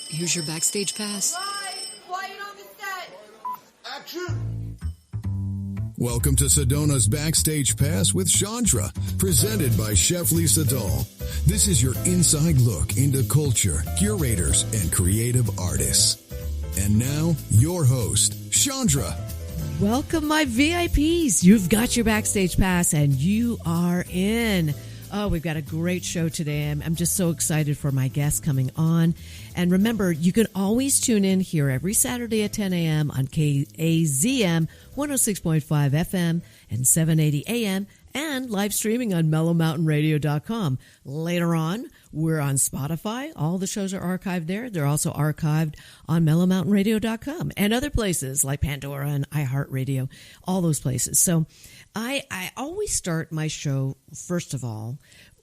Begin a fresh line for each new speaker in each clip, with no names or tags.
Here's your Backstage pass.
Quiet on the set.
Action!
Welcome to Sedona's Backstage Pass with Chandra, presented by Chef Lisa Dahl. This is your inside look into culture, curators, and creative artists. And now, your host, Chandra.
Welcome, my VIPs. You've got your Backstage Pass, and you are in. Oh, we've got a great show today. I'm just so excited for my guests coming on. And remember, you can always tune in here every Saturday at 10 a.m. on KAZM 106.5 FM and 780 AM and live streaming on mellowmountainradio.com. Later on, we're on Spotify. All the shows are archived there. They're also archived on mellowmountainradio.com and other places like Pandora and iHeartRadio, all those places. So I always start my show, first of all,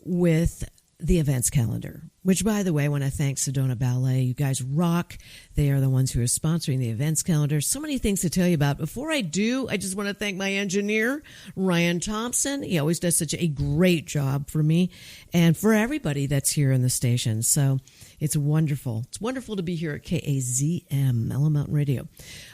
with the events calendar, which, by the way, I want to thank Sedona Ballet. You guys rock. They are the ones who are sponsoring the events calendar. So many things to tell you about. Before I do, I just want to thank my engineer, Ryan Thompson. He always does such a great job for me and for everybody that's here in the station. So it's wonderful. It's wonderful to be here at KAZM, Mellow Mountain Radio.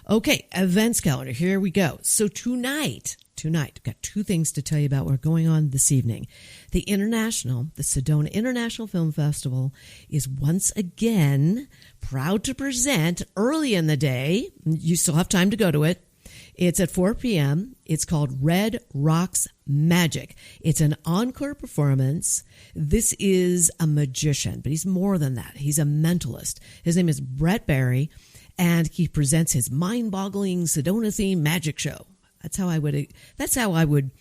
Okay, events calendar. Here we go. So tonight, I've got two things to tell you about what's going on this evening. The Sedona International Film Festival is once again proud to present early in the day. You still have time to go to it. It's at 4 p.m. It's called Red Rocks Magic. It's an encore performance. This is a magician, but he's more than that. He's a mentalist. His name is Brett Barry, and he presents his mind-boggling Sedona-themed magic show. That's how I would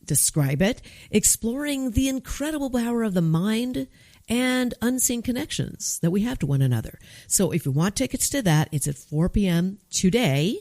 describe it. Exploring the incredible power of the mind and unseen connections that we have to one another. So if you want tickets to that, it's at 4 p.m. today.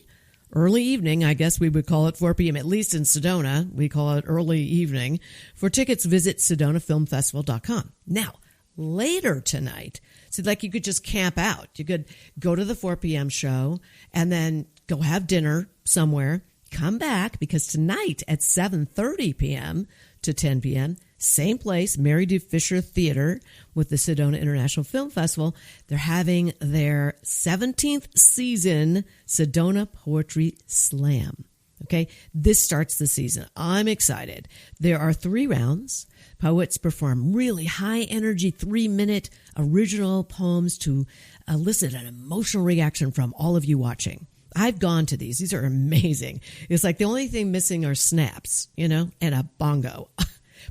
Early evening, I guess we would call it 4 p.m., at least in Sedona. We call it early evening. For tickets, visit SedonaFilmFestival.com. Now, later tonight, so like you could just camp out. You could go to the 4 p.m. show and then go have dinner somewhere. Come back, because tonight at 7:30 p.m. to 10 p.m., same place, Mary D. Fisher Theater with the Sedona International Film Festival, they're having their 17th season Sedona Poetry Slam. Okay, this starts the season. I'm excited. There are 3 rounds. Poets perform really high-energy 3-minute original poems to elicit an emotional reaction from all of you watching. I've gone to these. These are amazing. It's like the only thing missing are snaps, and a bongo.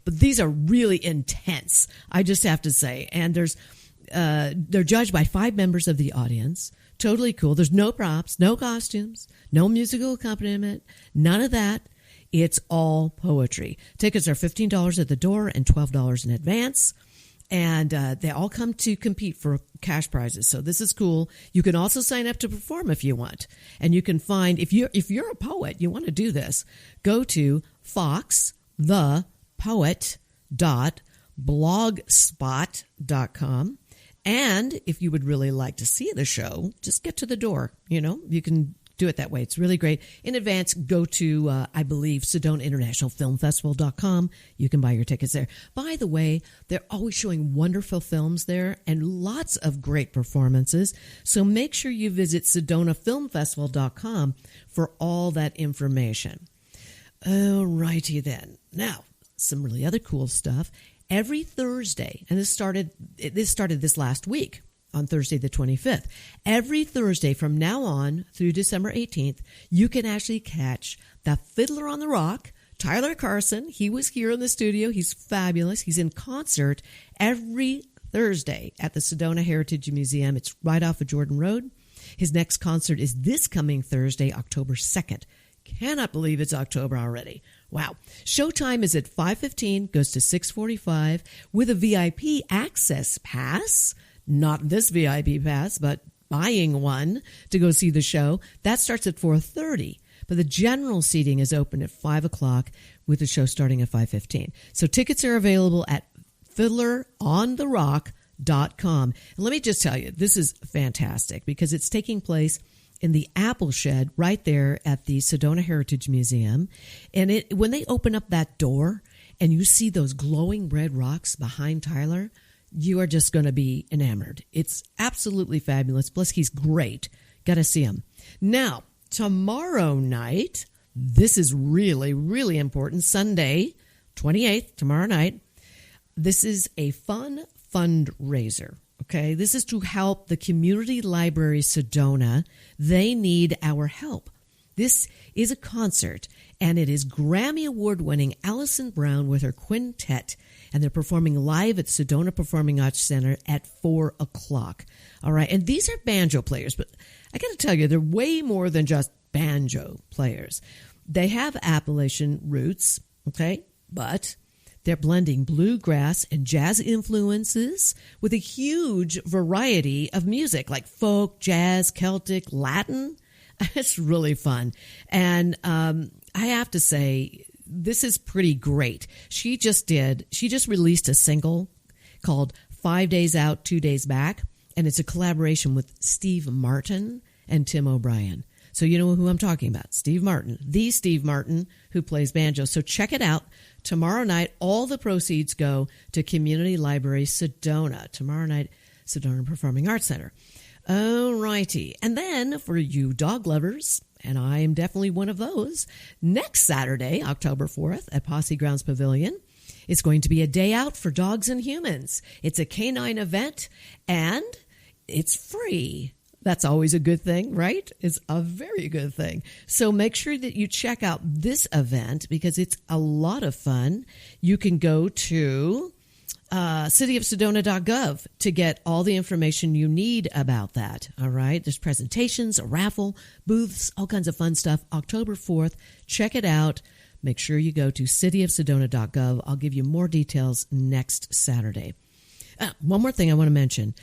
But these are really intense, I just have to say. And they're judged by 5 members of the audience. Totally cool. There's no props, no costumes, no musical accompaniment, none of that. It's all poetry. Tickets are $15 at the door and $12 in advance. And they all come to compete for cash prizes. So this is cool. You can also sign up to perform if you want. And you can find, if you're a poet, you want to do this, go to foxthepoet.blogspot.com. And if you would really like to see the show, just get to the door. You can do it that way. It's really great. In advance, go to, I believe, SedonaInternationalFilmFestival.com. You can buy your tickets there. By the way, they're always showing wonderful films there and lots of great performances. So make sure you visit SedonaFilmFestival.com for all that information. All righty then. Now, some really other cool stuff. Every Thursday, and this started this last week, on Thursday the 25th. Every Thursday from now on through December 18th, you can actually catch the Fiddler on the Rock, Tyler Carson. He was here in the studio. He's fabulous. He's in concert every Thursday at the Sedona Heritage Museum. It's right off of Jordan Road. His next concert is this coming Thursday, October 2nd. Cannot believe it's October already. Wow. Showtime is at 5:15, goes to 6:45 with a VIP access pass. Not this VIP pass, but buying one to go see the show. That starts at 4:30. But the general seating is open at 5 o'clock with the show starting at 5:15. So tickets are available at fiddlerontherock.com. And let me just tell you, this is fantastic because it's taking place in the Apple Shed right there at the Sedona Heritage Museum. And when they open up that door and you see those glowing red rocks behind Tyler, You are just going to be enamored. It's absolutely fabulous. Plus, he's great. Got to see him. Now, tomorrow night, this is really, really important. Sunday, 28th, tomorrow night. This is a fun fundraiser. Okay, this is to help the Community Library Sedona. They need our help. This is a concert, and it is Grammy Award-winning Alison Brown with her quintet, and they're performing live at Sedona Performing Arts Center at 4 o'clock. All right, and these are banjo players, but I got to tell you, they're way more than just banjo players. They have Appalachian roots, okay, but they're blending bluegrass and jazz influences with a huge variety of music like folk, jazz, Celtic, Latin. It's really fun. And I have to say, this is pretty great. She just released a single called 5 Days Out, 2 Days Back, and it's a collaboration with Steve Martin and Tim O'Brien. So you know who I'm talking about, Steve Martin, the Steve Martin who plays banjo. So check it out. Tomorrow night, all the proceeds go to Community Library Sedona. Tomorrow night, Sedona Performing Arts Center. All righty. And then for you dog lovers, and I am definitely one of those, next Saturday, October 4th, at Posse Grounds Pavilion, it's going to be a day out for dogs and humans. It's a canine event, and it's free. That's always a good thing, right? It's a very good thing. So make sure that you check out this event because it's a lot of fun. You can go to cityofsedona.gov to get all the information you need about that. All right. There's presentations, a raffle, booths, all kinds of fun stuff. October 4th. Check it out. Make sure you go to cityofsedona.gov. I'll give you more details next Saturday. One more thing I want to mention.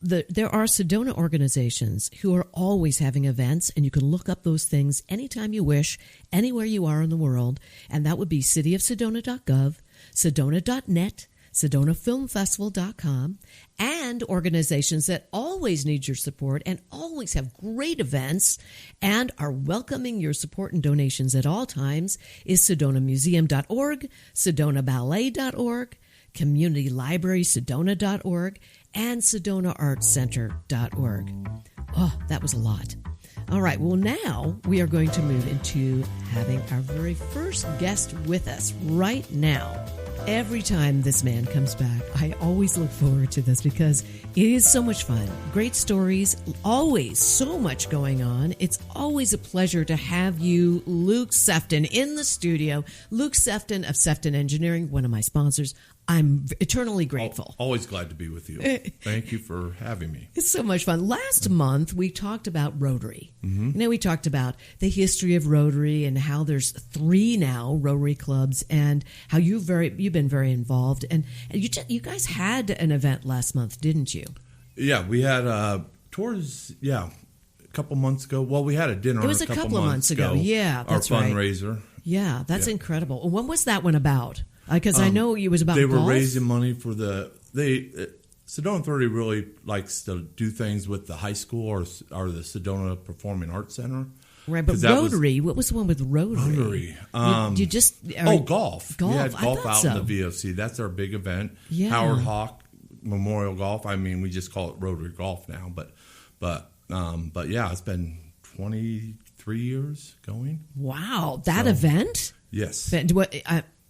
There are Sedona organizations who are always having events, and you can look up those things anytime you wish, anywhere you are in the world, and that would be cityofsedona.gov, sedona.net, sedonafilmfestival.com, and organizations that always need your support and always have great events and are welcoming your support and donations at all times is sedonamuseum.org, sedonaballet.org, communitylibrarysedona.org, and sedonaartscenter.org. Oh, that was a lot. All right, well, now we are going to move into having our very first guest with us right now. Every time this man comes back, I always look forward to this because it is so much fun. Great stories, always so much going on. It's always a pleasure to have you, Luke Sefton, in the studio. Luke Sefton of Sefton Engineering, one of my sponsors. I'm eternally grateful.
Always glad to be with you. Thank you for having me.
It's so much fun. Last month, we talked about Rotary. Mm-hmm. You know, we talked about the history of Rotary and how there's 3 now Rotary clubs and how you've been very involved. And you guys had an event last month, didn't you?
Yeah, we had a couple months ago. Well, we had a dinner.
It was a couple of months ago. Yeah, that's
our fundraiser.
Right. Yeah, that's incredible. When was that one about? Because I know it was about golf.
They were raising money for Sedona 30 really likes to do things with the high school or the Sedona Performing Arts Center.
Right, but Rotary, what was the one with Rotary?
Rotary. Golf.
Golf.
We had golf out
so.
in the VFC. That's our big event.
Yeah.
Howard Hawk Memorial Golf. I mean, we just call it Rotary Golf now, but yeah, it's been 23 years going.
Wow, that event?
Yes.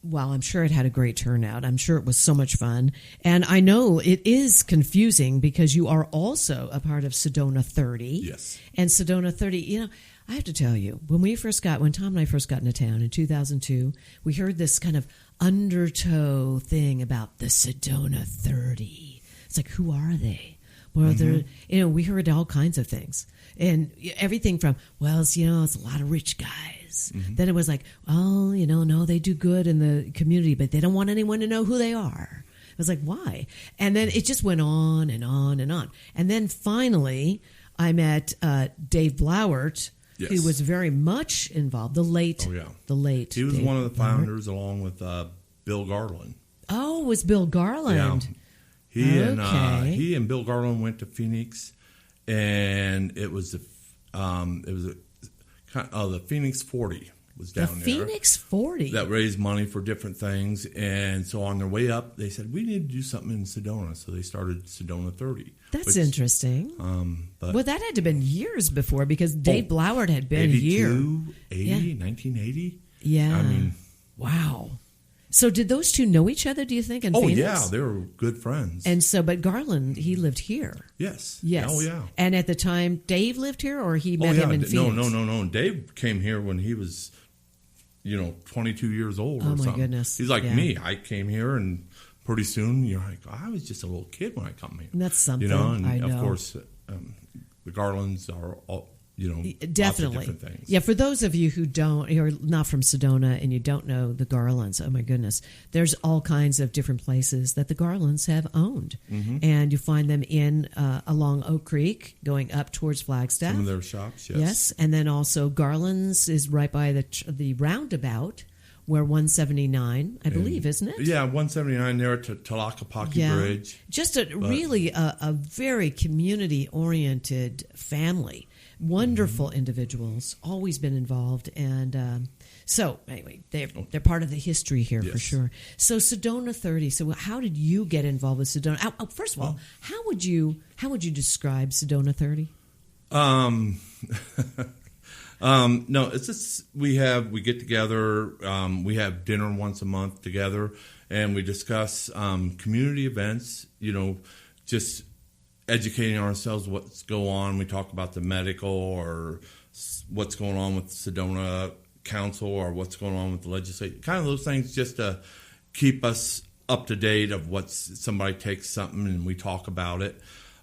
Well, I'm sure it had a great turnout. I'm sure it was so much fun. And I know it is confusing because you are also a part of Sedona 30.
Yes.
And Sedona 30, you know, I have to tell you, when Tom and I first got into town in 2002, we heard this kind of undertow thing about the Sedona 30. It's like, who are they? Well, we heard all kinds of things. And everything from, it's a lot of rich guys. Mm-hmm. Then it was like, no, they do good in the community, but they don't want anyone to know who they are. I was like, why? And then it just went on and on and on. And then finally, I met Dave Blauert, who was very much involved. The late. He was
Dave one of the founders, along with Bill Garland.
Oh, it was Bill Garland?
Yeah. He and Bill Garland went to Phoenix, and it was the Phoenix 40 was
The
down there.
Phoenix 40.
That raised money for different things. And so on their way up, they said, we need to do something in Sedona. So they started Sedona 30.
That's interesting.
But
Well, that had to have been years before because Dave Blauert had been
82,
here.
80, 1980.
Yeah.
I mean,
wow. So did those two know each other, do you think, in Phoenix?
yeah, they were good friends.
And so, but Garland, he lived here.
Yes.
Yes.
Oh, yeah.
And at the time, Dave lived here, or he met him in Phoenix?
No. Dave came here when he was, 22 years old or
my
something.
goodness.
He's like
Yeah.
me. I came here, and pretty soon you're like, I was just a little kid when I come here.
That's something.
And
I know.
of course, the Garlands are all,
Definitely.
lots of different things.
Yeah, for those of you who are not from Sedona and you don't know the Garlands, oh my goodness, there's all kinds of different places that the Garlands have owned.
Mm-hmm.
And you find them along Oak Creek, going up towards Flagstaff.
Some of their shops, yes.
Yes, and then also Garland's is right by the roundabout where 179, I believe, isn't it?
Yeah, 179 there to Tlaquepaque Bridge.
Just really a very community-oriented family. Wonderful individuals, always been involved. And so, anyway, they're part of the history here for sure. So Sedona 30, so how did you get involved with Sedona? First of all, how would you describe Sedona 30?
No, it's just we get together, we have dinner once a month together, and we discuss community events, just educating ourselves what's going on. We talk about the medical or what's going on with Sedona Council or what's going on with the legislature, kind of those things just to keep us up to date of somebody takes something and we talk about it.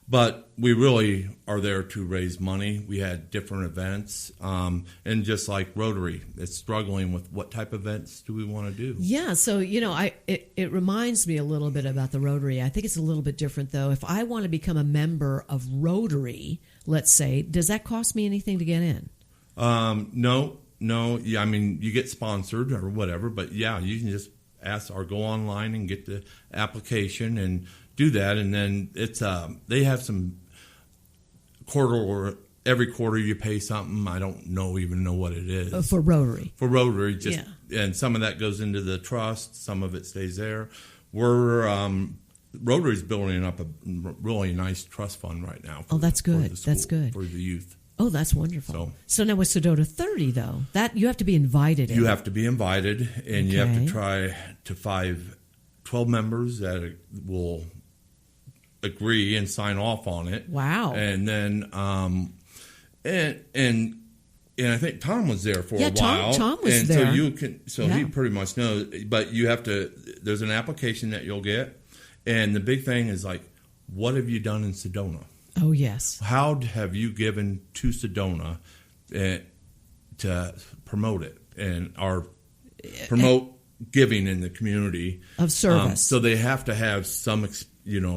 But we really are there to raise money. We had different events, and just like Rotary, it's struggling with what type of events do we want to do.
Yeah, so it reminds me a little bit about the Rotary. I think it's a little bit different though. If I want to become a member of Rotary, let's say, does that cost me anything to get in?
No. Yeah, I mean, you get sponsored or whatever, but yeah, you can just ask or go online and get the application and do that, and then it's they have some every quarter you pay something. I don't even know what it is
For Rotary.
For Rotary, and some of that goes into the trust, some of it stays there. Rotary's building up a really nice trust fund right now.
That's good.
For the school,
That's good
for the youth.
Oh, that's wonderful. So now with Sedona 30, though, that you have to be invited in.
You have to be invited, and you have to try to 12 members that will agree and sign off on it.
Wow.
And then and I think Tom was there for a while.
Tom was
and
there.
So he pretty much knows, but you have to, there's an application that you'll get, and the big thing is like, what have you done in Sedona?
Oh, yes.
How have you given to Sedona to promote it promote giving in the community
of service?
So they have to have some,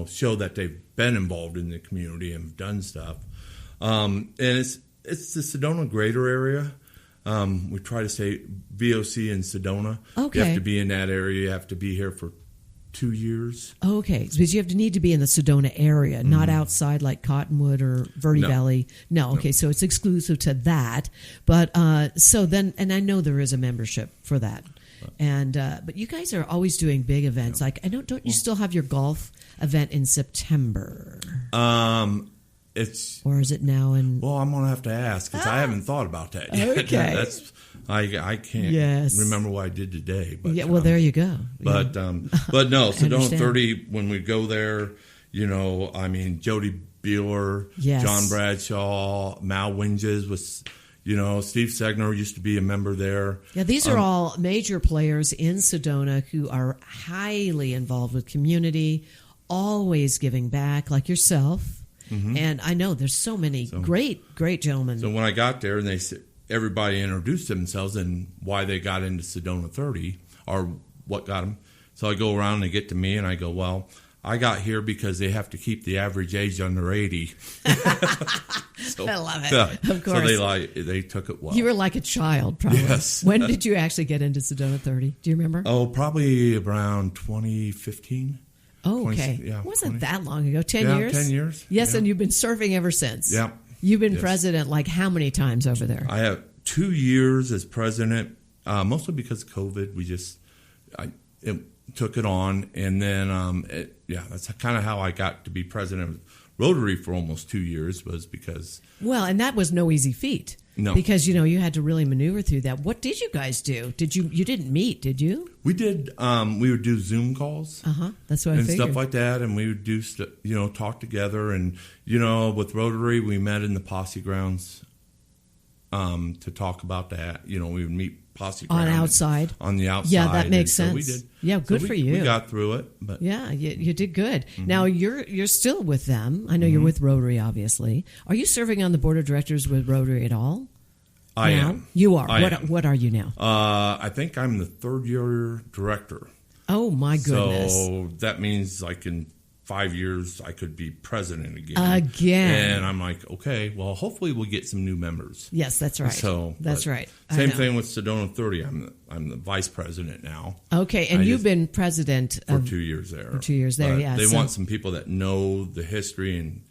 show that they've been involved in the community and done stuff. And it's the Sedona greater area. We try to say VOC in Sedona.
Okay.
You have to be in that area. You have to be here for 2 years.
Okay, because you need to be in the Sedona area, not outside like Cottonwood or Verde Valley. No, okay, so it's exclusive to that. But and I know there is a membership for that. And but you guys are always doing big events. Like don't you still have your golf event in September? Or is it now in?
Well, I'm gonna have to ask because I haven't thought about that yet.
Okay.
I can't remember what I did today. But,
there you go.
But but no, Sedona 30. When we go there, I mean, Jody Beeler, John Bradshaw, Mal Winges was. Steve Segner used to be a member there.
Yeah, these are all major players in Sedona who are highly involved with community, always giving back, like yourself. Mm-hmm. And I know there's so many great gentlemen.
So when I got there, and everybody introduced themselves and why they got into Sedona 30 or what got them. So I go around and they get to me and I go, well, I got here because they have to keep the average age under 80.
I love it. Of course.
So they took it well.
You were like a child, probably.
Yes.
When did you actually get into Sedona 30? Do you remember?
Oh, probably around 2015.
Oh, okay.
20, yeah,
wasn't that long ago. 10 years?
10 years.
Yes, and you've been serving ever since.
Yeah.
You've been president like how many times over there?
I have 2 years as president mostly because of COVID. It took it on, and then that's kind of how I got to be president of Rotary for almost 2 years, was because...
Well, and that was no easy feat.
No.
Because, you had to really maneuver through that. What did you guys do? You didn't meet, did you?
We did. We would do Zoom calls.
That's what I figured.
And stuff like that, and we would do, talk together. And, with Rotary, we met in the posse grounds to talk about that. We would meet posse grounds. On the outside.
Yeah, that makes sense.
We did.
Yeah, good for you.
We got through it. But
yeah, you did good. Mm-hmm. Now, you're still with them. I know you're with Rotary, obviously. Are you serving on the board of directors with Rotary at all?
I am.
You are.
What
are you now?
I think I'm the third-year director.
Oh, my goodness.
So that means like in 5 years I could be president again. And I'm like, okay, well, hopefully we'll get some new members.
Yes, that's right. That's right.
Same thing with Sedona 30. I'm the vice president now.
Okay, and you've been president
for 2 years there.
For 2 years there, yeah.
They want some people that know the history and,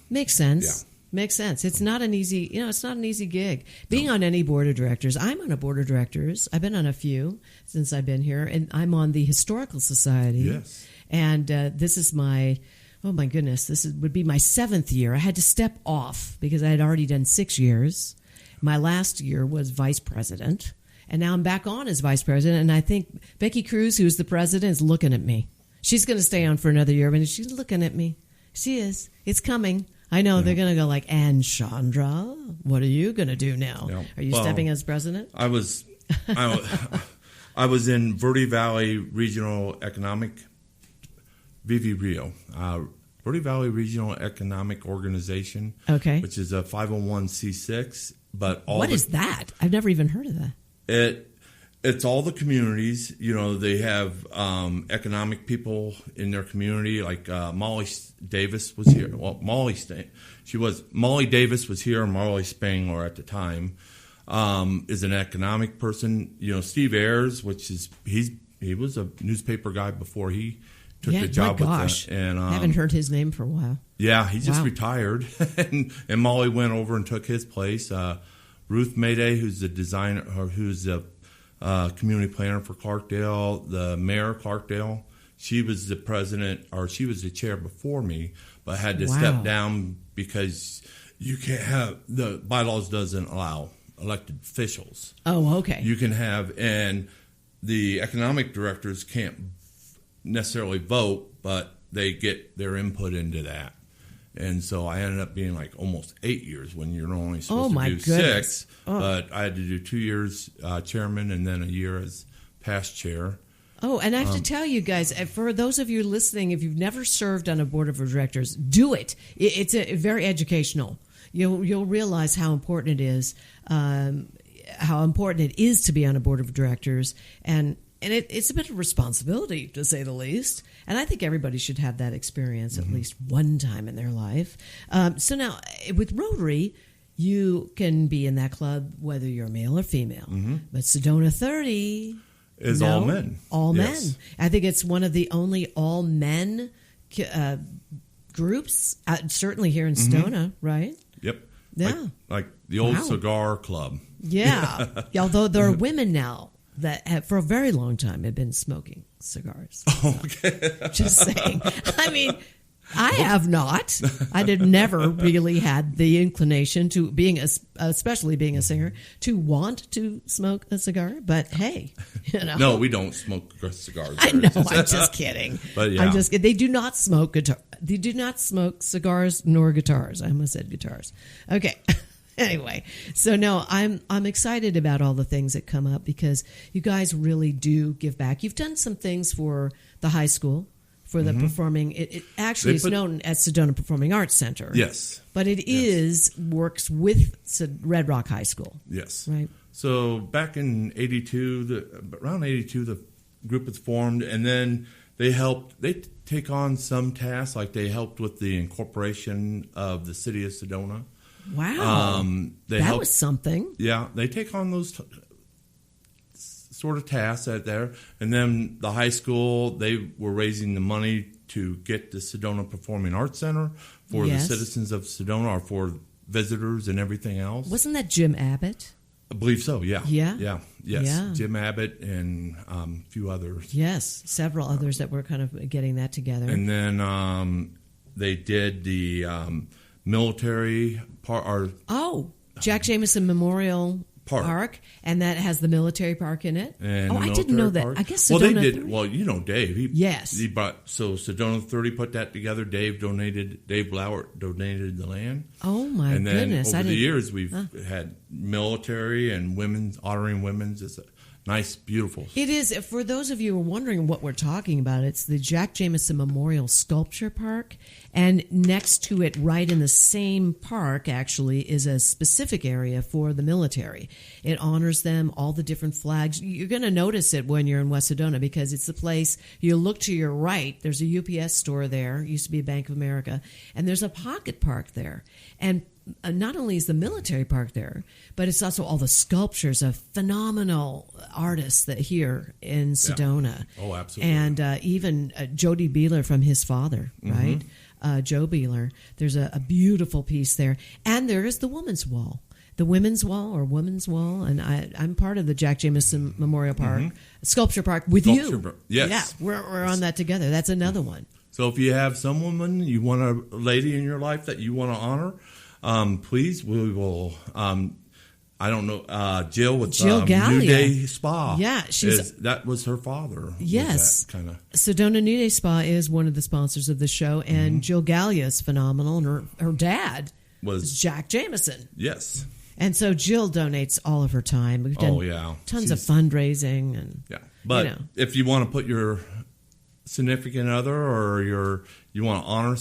Makes sense.
Yeah.
Makes sense. It's not an easy, it's not an easy gig. Being on any board of directors, I'm on a board of directors. I've been on a few since I've been here, and I'm on the Historical Society.
Yes.
And this is my goodness, would be my 7th year. I had to step off because I had already done 6 years. My last year was vice president, and now I'm back on as vice president. And I think Becky Cruz, who's the president, is looking at me. She's going to stay on for another year, but she's looking at me. She is. It's coming. I know they're going to go like, and Chandra, what are you going to do now?
Yeah.
Are you stepping as president?
I was in Verde Valley Regional Economic, VV-RIO, Verde Valley Regional Economic Organization, which is a 501c6. But
what is that? I've never even heard of that.
It's all the communities. They have economic people in their community. Like Molly Davis was here. Well, Molly Davis was here. Molly Spangler at the time is an economic person. Steve Ayers, he was a newspaper guy before he took the job with us. And
I haven't heard his name for a while.
Yeah, he just retired, and Molly went over and took his place. Ruth Mayday, who's the designer, or who's the community planner for Clarkdale, the mayor of Clarkdale. She was the president, or she was the chair before me, but had to step down because you can't have, the bylaws doesn't allow elected officials.
Oh, okay.
You can have, and the economic directors can't necessarily vote, but they get their input into that. And so I ended up being like almost 8 years when you're only supposed to do 6. But I had to do 2 years chairman and then a year as past chair.
Oh, and I have to tell you guys, for those of you listening, if you've never served on a board of directors, do it. It's very educational. You'll realize how important it is, to be on a board of directors, and it's a bit of responsibility, to say the least. And I think everybody should have that experience at least one time in their life. So now, with Rotary, you can be in that club whether you're male or female. But Sedona 30
is all men.
All men. I think it's one of the only all men groups, certainly here in Sedona, right?
Yep.
Yeah.
Like the old cigar club.
Yeah. Although there are women now that have, for a very long time, have been smoking cigars.
Okay.
Just saying. I mean, I have not. I never really had the inclination to especially being a singer, to want to smoke a cigar. But hey,
No, we don't smoke cigars.
I know. I'm just kidding.
But yeah.
They do not smoke guitar. They do not smoke cigars nor guitars. I almost said guitars. Okay. Anyway, so no, I'm excited about all the things that come up because you guys really do give back. You've done some things for the high school, for the performing. It actually is known as Sedona Performing Arts Center.
Yes,
but it works with Red Rock High School.
Yes,
right.
So back in around 82, the group was formed, and then they take on some tasks, like they helped with the incorporation of the city of Sedona.
Wow, that was something.
Yeah, they take on those sort of tasks out there. And then the high school, they were raising the money to get the Sedona Performing Arts Center for the citizens of Sedona, or for visitors and everything else.
Wasn't that Jim Abbott?
I believe so. Yeah.
Yeah?
Yeah. Yes.
Yeah.
Jim Abbott and a few others.
Yes, several others that were kind of getting that together.
And then they did the military part.
Jack Jameson Memorial Park, and that has the military park in it.
And
I didn't know that.
Park.
I guess
Sedona.
Sedona.
Well, they did. Well, you know Dave.
Yes.
He brought Sedona 30 put that together. Dave Blauert donated the land.
Oh my
and then
goodness!
Over the years, we've had military and women's honoring women's. It's nice, beautiful.
It is. For those of you who are wondering what we're talking about, it's the Jack Jameson Memorial Sculpture Park. And next to it, right in the same park, actually, is a specific area for the military. It honors them, all the different flags. You're going to notice it when you're in West Sedona because it's the place, you look to your right, there's a UPS store there, used to be a Bank of America, and there's a pocket park there. And not only is the military park there, but it's also all the sculptures of phenomenal artists that here in Sedona.
Yeah. Oh, absolutely.
And even Jody Beeler from his father, right? Joe Beeler. There's a beautiful piece there. And there is the Women's Wall. The Women's Wall or Women's Wall. And I'm part of the Jack Jameson Memorial Park, Sculpture Park with you.
Yes.
Yeah, we're on that together. That's another one.
So if you have some woman, you want a lady in your life that you want to honor, please, we will. I don't know, Jill with
Jill Gallia.
New Day Spa.
Yeah,
that was her father.
Yes,
kind of.
Sedona New Day Spa is one of the sponsors of the show, and Jill Gallia is phenomenal, and her dad was Jack Jameson.
Yes.
And so Jill donates all of her time. We've done tons of fundraising and
But if you want to put your significant other or you want to honor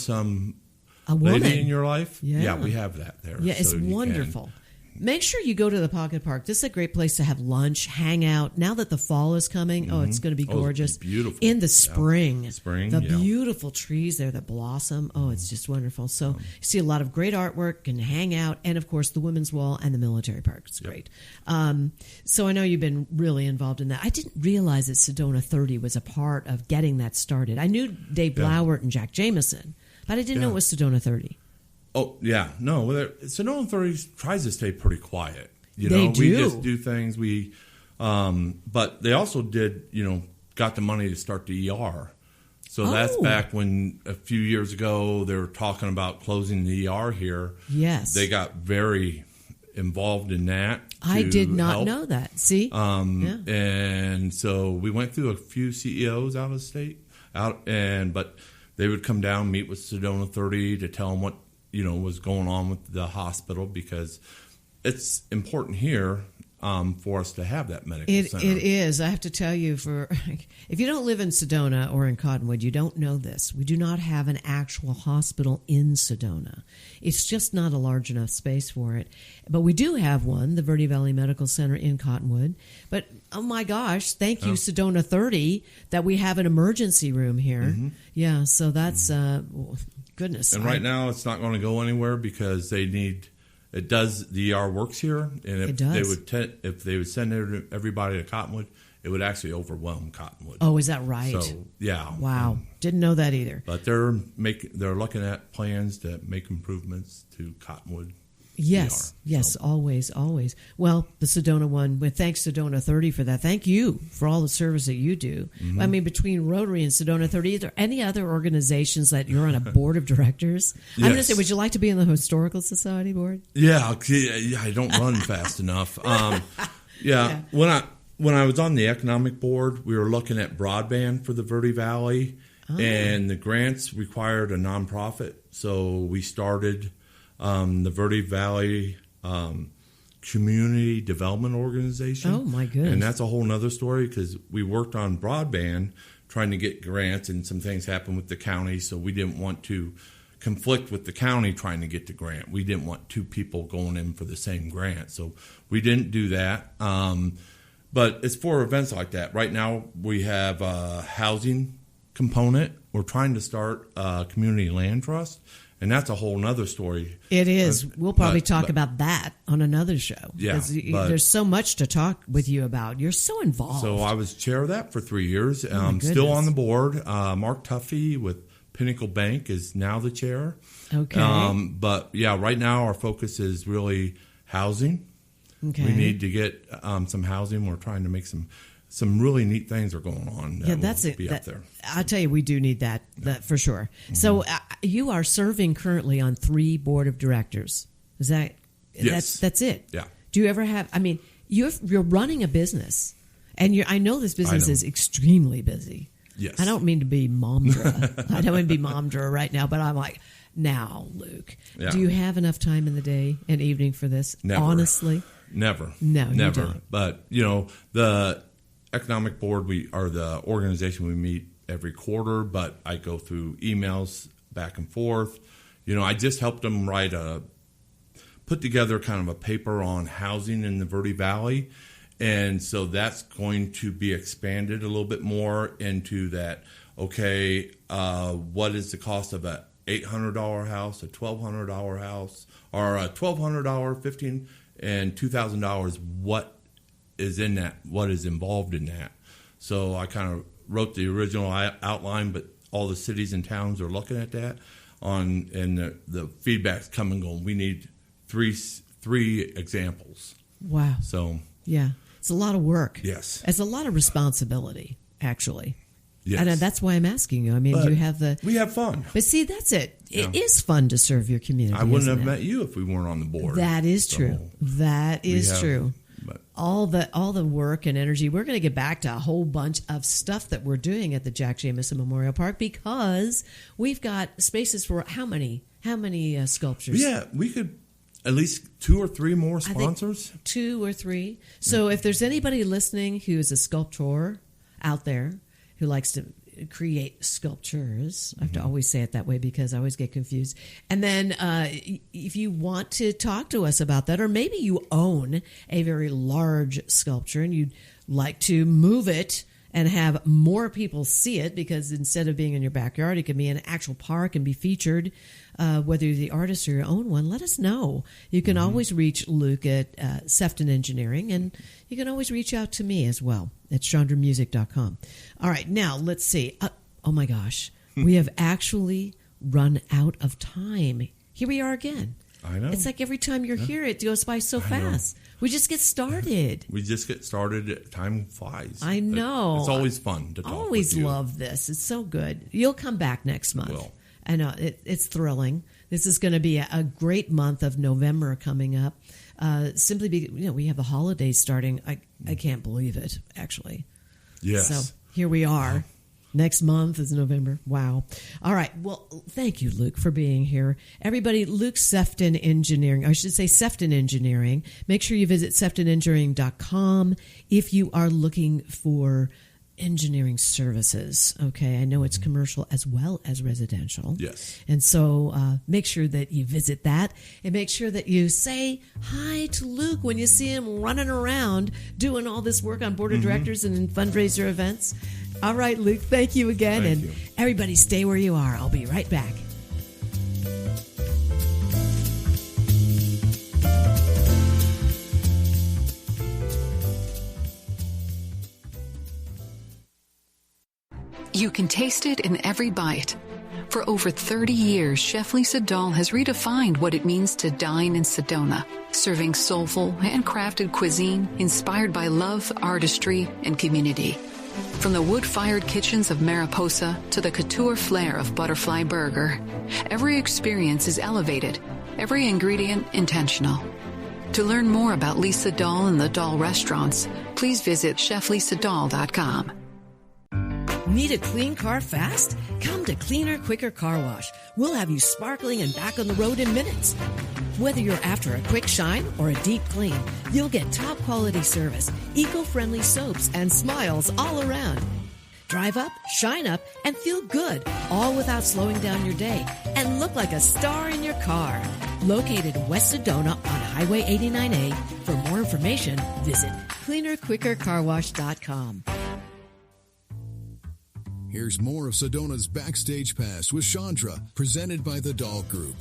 a lady in your life, we have that there.
Yeah, it's wonderful. Make sure you go to the Pocket Park. This is a great place to have lunch, hang out. Now that the fall is coming, it's going to be gorgeous.
It's beautiful.
In the spring.
The
beautiful trees there that blossom. Oh, it's just wonderful. So you see a lot of great artwork and hang out. And, of course, the Women's Wall and the Military Park. It's great. So I know you've been really involved in that. I didn't realize that Sedona 30 was a part of getting that started. I knew Dave Blauert and Jack Jameson, but I didn't know it was Sedona 30.
Oh, yeah. No, Sedona 30 tries to stay pretty quiet.
They do.
We just do things. But they also did, got the money to start the ER. So that's back when a few years ago they were talking about closing the ER here.
Yes.
They got very involved in that.
I did not know that. See?
And so we went through a few CEOs out of state, but they would come down, meet with Sedona 30 to tell them what was going on with the hospital because it's important here for us to have that medical center.
It is. I have to tell you, if you don't live in Sedona or in Cottonwood, you don't know this. We do not have an actual hospital in Sedona. It's just not a large enough space for it. But we do have one, the Verde Valley Medical Center in Cottonwood. But, oh my gosh, thank you, Sedona 30, that we have an emergency room here. Yeah, so that's, goodness.
And right now it's not going to go anywhere because they need... It does. The ER works here, and if they would send everybody to Cottonwood, it would actually overwhelm Cottonwood.
Oh, is that right?
So yeah.
Wow, didn't know that either.
But they're looking at plans to make improvements to Cottonwood.
Yes, always. Well, the Sedona one, thanks Sedona 30 for that. Thank you for all the service that you do. I mean, between Rotary and Sedona 30, are there any other organizations that you're on a board of directors? Yes. I'm going to say, would you like to be on the Historical Society board?
Yeah, I don't run fast enough. When I was on the economic board, we were looking at broadband for the Verde Valley, and the grants required a nonprofit, so we started the Verde Valley Community Development Organization.
Oh, my goodness.
And that's a whole nother story because we worked on broadband trying to get grants, and some things happened with the county, so we didn't want to conflict with the county trying to get the grant. We didn't want two people going in for the same grant, so we didn't do that. But it's for events like that. Right now we have a housing component. We're trying to start a community land trust. And that's a whole nother story.
It is. We'll probably talk about that on another show.
Yeah.
There's so much to talk with you about. You're so involved.
So I was chair of that for 3 years. Still on the board. Mark Tuffy with Pinnacle Bank is now the chair.
Okay.
But, right now our focus is really housing.
Okay.
We need to get some housing. We're trying to make some really neat things are going on. That
that's
will
it.
Be up there.
I'll tell you, we do need that for sure. Mm-hmm. So you are serving currently on 3 board of directors. Is that?
Yes.
That's it.
Yeah.
Do you ever have? I mean, you're running a business, and I know this business is extremely busy.
Yes.
I don't mean to be momdra. I don't mean to be momdra right now, but I'm like, now, Luke, do you have enough time in the day and evening for this?
Never.
Honestly,
never.
No,
never.
You don't.
But the economic board, we are the organization we meet every quarter. But I go through emails back and forth. I just helped them put together kind of a paper on housing in the Verde Valley. And so that's going to be expanded a little bit more into that, okay, what is the cost of a $800 house, a $1,200 house, or a $1,200, $1,500, and $2,000? What is in that? What is involved in that? So I kind of wrote the original outline, but all the cities and towns are looking at that, and the feedback's coming going. We need three examples.
Wow.
So
yeah, it's a lot of work.
Yes,
it's a lot of responsibility, actually.
Yes.
And that's why I'm asking you. I mean, do you have
we have fun.
But see, that's it. It is fun to serve your community.
I wouldn't have met you if we weren't on the board.
That is true. That is true.
But
all the work and energy. We're going to get back to a whole bunch of stuff that we're doing at the Jack Jamison Memorial Park, because we've got spaces for how many sculptures?
Yeah, we could at least 2 or 3 more sponsors.
2 or 3. So if there's anybody listening who is a sculptor out there who likes to create sculptures, I have to always say it that way because I always get confused. And then if you want to talk to us about that, or maybe you own a very large sculpture and you'd like to move it and have more people see it, because instead of being in your backyard, it can be in an actual park and be featured, whether you're the artist or your own one, let us know. You can always reach Luke at Sefton Engineering, and you can always reach out to me as well at chandramusic.com. All right, now let's see. Oh my gosh, we have actually run out of time. Here we are again.
I know.
It's like every time you're here, it goes by so fast. We just get started.
Time flies.
I know.
It's always fun to talk
Always
with you.
love this. It's so good. You'll come back next month.
Will.
I know. It's thrilling. This is going to be a great month of November coming up. Simply because, we have the holidays starting. I can't believe it, actually.
Yes.
So here we are. Next month is November. Wow. All right. Well, thank you, Luke, for being here. Everybody, Luke Sefton Engineering, I should say Sefton Engineering. Make sure you visit seftonengineering.com if you are looking for engineering services. Okay. I know it's commercial as well as residential.
Yes.
And so make sure that you visit that, and make sure that you say hi to Luke when you see him running around doing all this work on board of directors and in fundraiser events. All right, Luke, thank you again.
Thank
and
you.
Everybody stay where you are. I'll be right back.
You can taste it in every bite. For over 30 years, Chef Lisa Dahl has redefined what it means to dine in Sedona, serving soulful, handcrafted cuisine inspired by love, artistry, and community. From the wood-fired kitchens of Mariposa to the couture flair of Butterfly Burger, every experience is elevated, every ingredient intentional. To learn more about Lisa Dahl and the Dahl restaurants, please visit cheflisadahl.com.
Need a clean car fast? Come to Cleaner, Quicker Car Wash. We'll have you sparkling and back on the road in minutes. Whether you're after a quick shine or a deep clean, you'll get top quality service, eco-friendly soaps, and smiles all around. Drive up, shine up, and feel good, all without slowing down your day, and look like a star in your car. Located West Sedona on Highway 89A. For more information, visit cleanerquickercarwash.com.
Here's more of Sedona's Backstage Pass with Chandra, presented by the Dahl Group.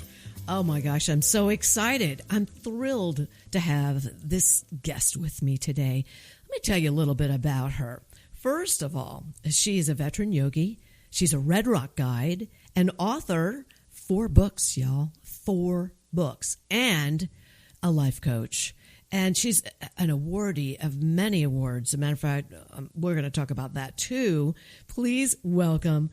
Oh my gosh, I'm so excited. I'm thrilled to have this guest with me today. Let me tell you a little bit about her. First of all, she is a veteran yogi. She's a Red Rock guide, an author, 4 books, y'all, 4 books, and a life coach. And she's an awardee of many awards. As a matter of fact, we're going to talk about that too. Please welcome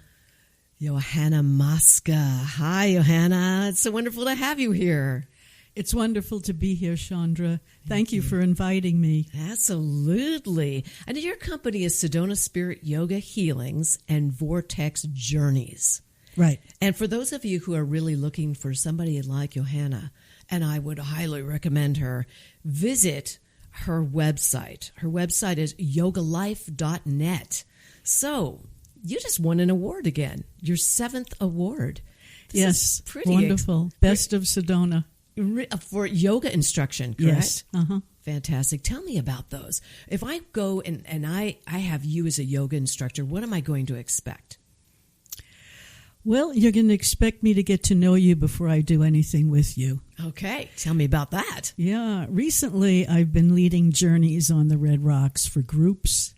Johanna Mosca. Hi, Johanna. It's so wonderful to have you here.
It's wonderful to be here, Chandra. Thank you for inviting me.
Absolutely. And your company is Sedona Spirit Yoga Healings and Vortex Journeys.
Right.
And for those of you who are really looking for somebody like Johanna, and I would highly recommend her, visit her website. Her website is yogalife.net. So you just won an award again, your 7th award.
Yes, wonderful. Best of Sedona.
For yoga instruction, correct?
Yes. Uh-huh.
Fantastic. Tell me about those. If I go and I have you as a yoga instructor, what am I going to expect?
Well, you're going to expect me to get to know you before I do anything with you.
Okay. Tell me about that.
Yeah. Recently, I've been leading journeys on the Red Rocks for groups,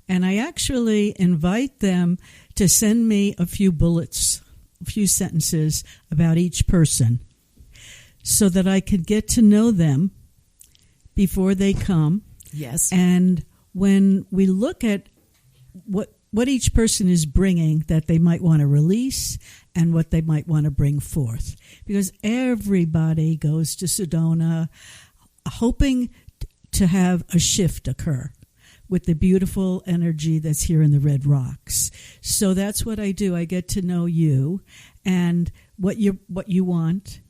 and I actually invite them to send me a few bullets, a few sentences about each person so that I could get to know them before they come.
Yes.
And when we look at what each person is bringing that they might want to release and what they might want to bring forth. Because everybody goes to Sedona hoping to have a shift occur with the beautiful energy that's here in the Red Rocks. So that's what I do. I get to know you and what you want.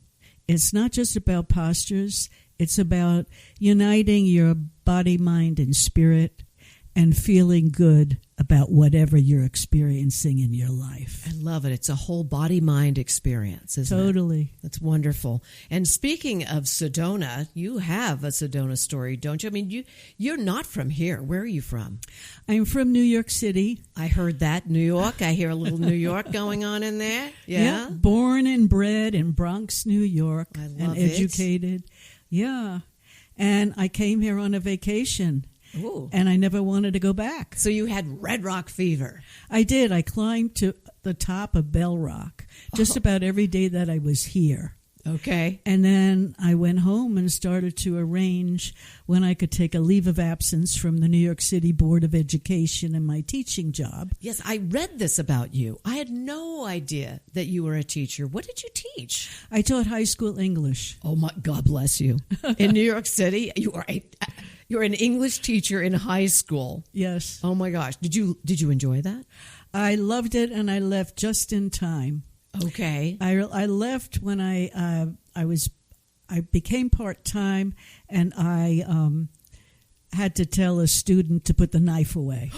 It's not just about postures. It's about uniting your body, mind, and spirit and feeling good about whatever you're experiencing in your life.
I love it. It's a whole body-mind experience, isn't it?
Totally.
That's wonderful. And speaking of Sedona, you have a Sedona story, don't you? I mean, you're not from here. Where are you from?
I'm from New York City.
I heard that. New York. I hear a little New York going on in there. Yeah.
Born and bred in Bronx, New York.
I love
and
it.
Educated. Yeah. And I came here on a vacation.
Ooh.
And I never wanted to go back.
So you had Red Rock fever.
I did. I climbed to the top of Bell Rock just about every day that I was here.
Okay.
And then I went home and started to arrange when I could take a leave of absence from the New York City Board of Education and my teaching job.
Yes, I read this about you. I had no idea that you were a teacher. What did you teach?
I taught high school English.
Oh, my God bless you. In New York City, you're an English teacher in high school.
Yes.
Oh, my gosh. Did you enjoy that?
I loved it, and I left just in time.
Okay.
I left when I became part-time, and I had to tell a student to put the knife away.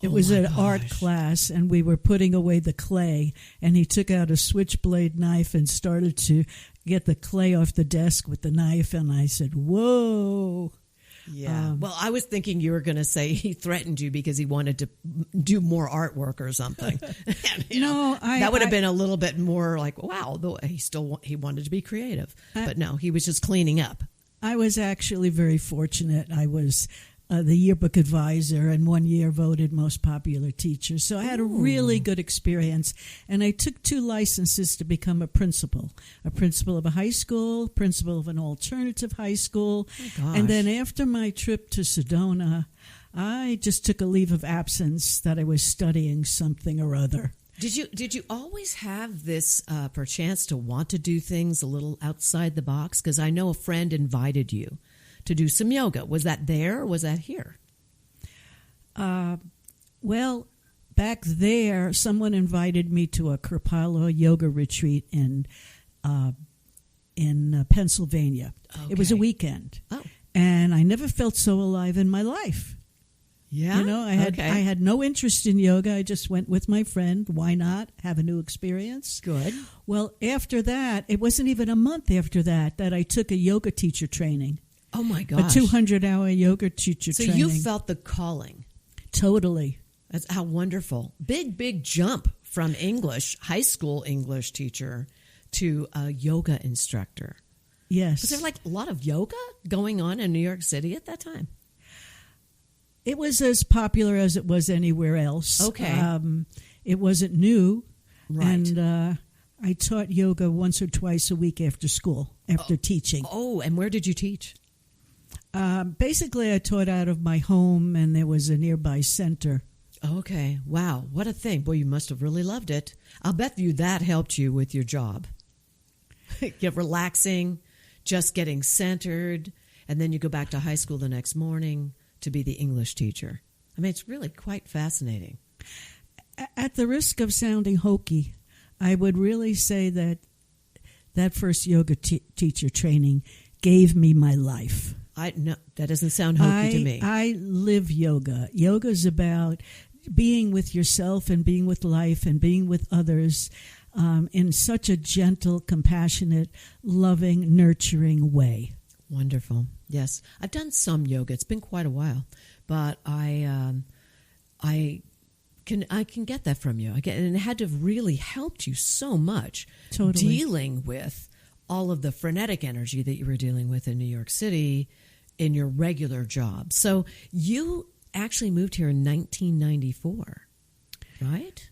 It was an art class, and we were putting away the clay, and he took out a switchblade knife and started to get the clay off the desk with the knife, and I said, whoa.
Yeah. Well, I was thinking you were going to say he threatened you because he wanted to do more artwork or something. That would have been a little bit more like, wow, he wanted to be creative. But no, he was just cleaning up.
I was actually very fortunate. I was the yearbook advisor and 1 year voted most popular teacher. So I had a really good experience. And I took 2 licenses to become a principal of a high school, principal of an alternative high school.
Oh,
and then after my trip to Sedona, I just took a leave of absence that I was studying something or other.
Did you always have this perchance to want to do things a little outside the box? Because I know a friend invited you to do some yoga. Was that there or was that here?
Well, back there, someone invited me to a Kripalu yoga retreat in Pennsylvania. Okay. It was a weekend.
Oh.
And I never felt so alive in my life.
Yeah?
I had no interest in yoga. I just went with my friend. Why not? Have a new experience.
Good.
Well, after that, it wasn't even a month after that I took a yoga teacher training.
Oh, my gosh.
A 200-hour yoga teacher training.
So you felt the calling.
Totally.
That's how wonderful. Big jump from English, high school English teacher, to a yoga instructor.
Yes.
Was there like a lot of yoga going on in New York City at that time?
It was as popular as it was anywhere else.
Okay.
It wasn't new.
Right.
And I taught yoga once or twice a week after school, after teaching.
Oh, and where did you teach?
Basically, I taught out of my home, and there was a nearby center.
Okay. Wow. What a thing. Boy, you must have really loved it. I'll bet you that helped you with your job. Get relaxing, just getting centered, and then you go back to high school the next morning to be the English teacher. I mean, it's really quite fascinating.
At the risk of sounding hokey, I would really say that first yoga teacher training gave me my life.
No, that doesn't sound hokey to me.
I live yoga. Yoga is about being with yourself and being with life and being with others in such a gentle, compassionate, loving, nurturing way.
Wonderful. Yes. I've done some yoga. It's been quite a while, but I can get that from you. And it had to have really helped you so much dealing with all of the frenetic energy that you were dealing with in New York City in your regular job. So you actually moved here in 1994, right?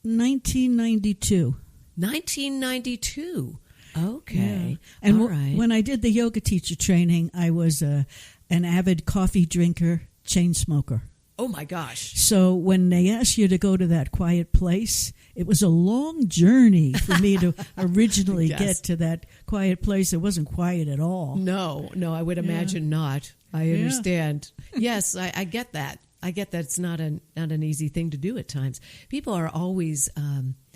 1992.
1992. Okay.
Yeah. And
all right.
when I did the yoga teacher training, I was an avid coffee drinker, chain smoker.
Oh, my gosh.
So when they asked you to go to that quiet place, it was a long journey for me to originally get to that quiet place. It wasn't quiet at all.
No, I would imagine not. I understand. Yes, I get that. I get that it's not an easy thing to do at times. People are always,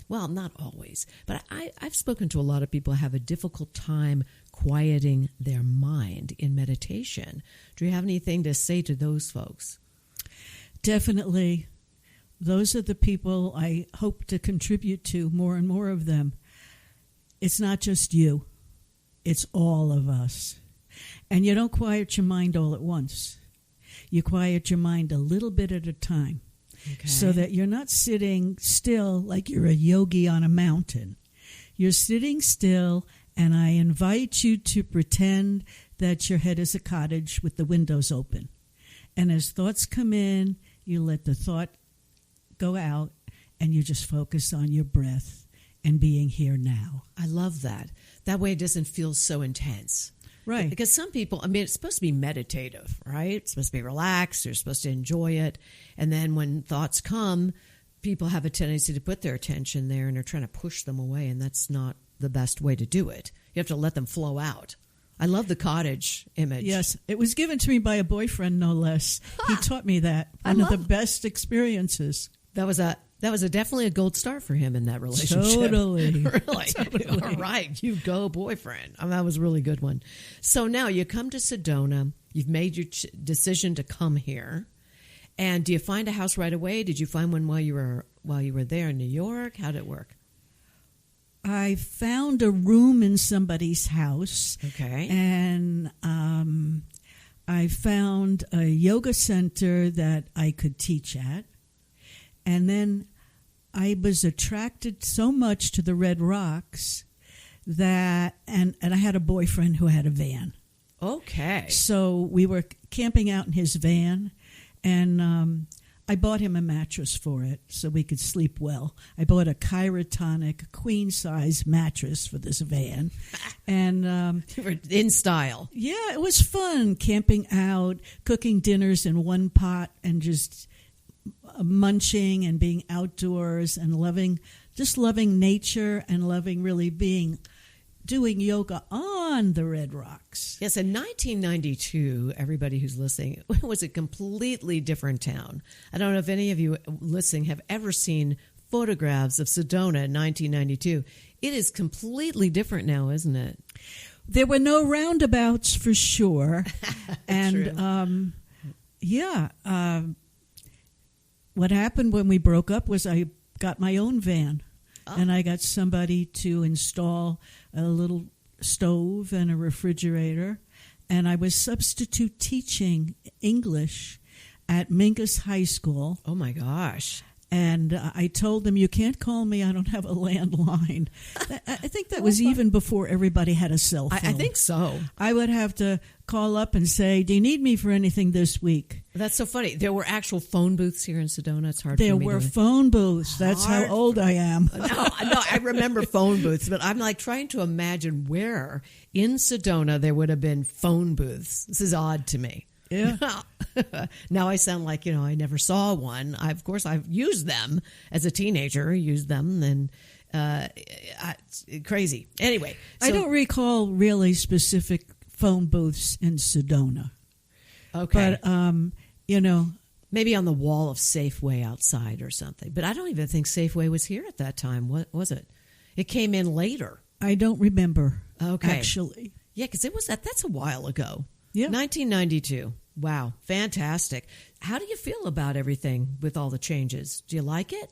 well, not always, but I've spoken to a lot of people who have a difficult time quieting their mind in meditation. Do you have anything to say to those folks?
Definitely. Those are the people I hope to contribute to, more and more of them. It's not just you. It's all of us. And you don't quiet your mind all at once. You quiet your mind a little bit at a time.
Okay.
So that you're not sitting still like you're a yogi on a mountain. You're sitting still, and I invite you to pretend that your head is a cottage with the windows open. And as thoughts come in, you let the thought go out, and you just focus on your breath and being here now.
I love that. That way it doesn't feel so intense.
Right.
Because some people, I mean, it's supposed to be meditative, right? It's supposed to be relaxed. You're supposed to enjoy it. And then when thoughts come, people have a tendency to put their attention there, and they're trying to push them away, and that's not the best way to do it. You have to let them flow out. I love the cottage image.
Yes, it was given to me by a boyfriend, no less. He taught me that. One of the best experiences.
That was definitely a gold star for him in that relationship.
Totally.
Really.
Totally.
All right, you go, boyfriend. That was a really good one. So now you come to Sedona. You've made your decision to come here. And do you find a house right away? Did you find one while you were there in New York? How did it work?
I found a room in somebody's house.
Okay.
And I found a yoga center that I could teach at. And then I was attracted so much to the Red Rocks that, and I had a boyfriend who had a van.
Okay.
So we were camping out in his van, and I bought him a mattress for it so we could sleep well. I bought a Chirotonic queen-size mattress for this van. And
in style.
Yeah, it was fun camping out, cooking dinners in one pot, and just munching and being outdoors and loving nature and loving really doing yoga on the Red Rocks.
Yes, in 1992, everybody who's listening, it was a completely different town. I don't know if any of you listening have ever seen photographs of Sedona in 1992. It is completely different now, isn't it?
There were no roundabouts for sure. And what happened when we broke up was I got my own van. And I got somebody to install a little stove and a refrigerator. And I was substitute teaching English at Mingus High School.
Oh, my gosh.
And I told them, you can't call me. I don't have a landline. I think that was even before everybody had a cell phone.
I think so.
I would have to call up and say, do you need me for anything this week?
That's so funny. There were actual phone booths here in Sedona. It's hard
There
for me
were
to...
phone booths. That's how old I am.
No, I remember phone booths, but I'm like trying to imagine where in Sedona there would have been phone booths. This is odd to me.
Yeah.
Now I sound like, I never saw one. Of course, I've used them as a teenager, and it's crazy. Anyway.
I don't recall really specific phone booths in Sedona.
Okay.
But,
maybe on the wall of Safeway outside or something. But I don't even think Safeway was here at that time. What was it? It came in later.
I don't remember.
Okay.
Actually.
Yeah, because that's a while ago.
Yeah.
1992. Wow. Fantastic. How do you feel about everything with all the changes? Do you like it?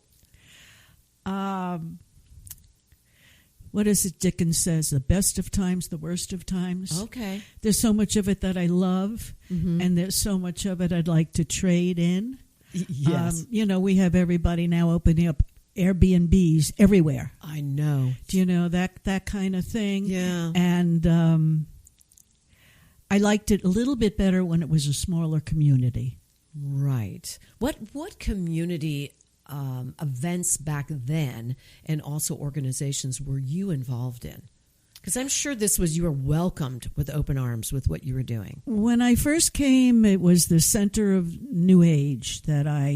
What is it Dickens says? The best of times, the worst of times.
Okay.
There's so much of it that I love, and there's so much of it I'd like to trade in.
Yes.
We have everybody now opening up Airbnbs everywhere.
I know.
Do you know that kind of thing?
Yeah.
And I liked it a little bit better when it was a smaller community.
Right. What community events back then and also organizations were you involved in? Because I'm sure you were welcomed with open arms with what you were doing.
When I first came, it was the Center of New Age that I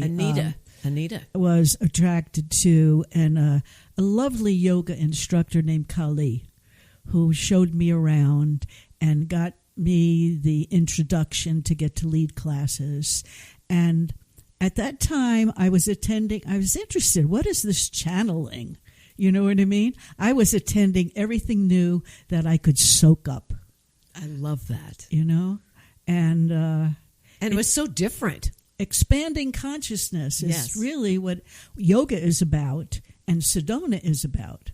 Anita
was attracted to, and a lovely yoga instructor named Kali, who showed me around and got me the introduction to get to lead classes. And at that time, I was interested. What is this channeling? You know what I mean? I was attending everything new that I could soak up.
I love that.
And
it was so different.
Expanding consciousness is really what yoga is about and Sedona is about.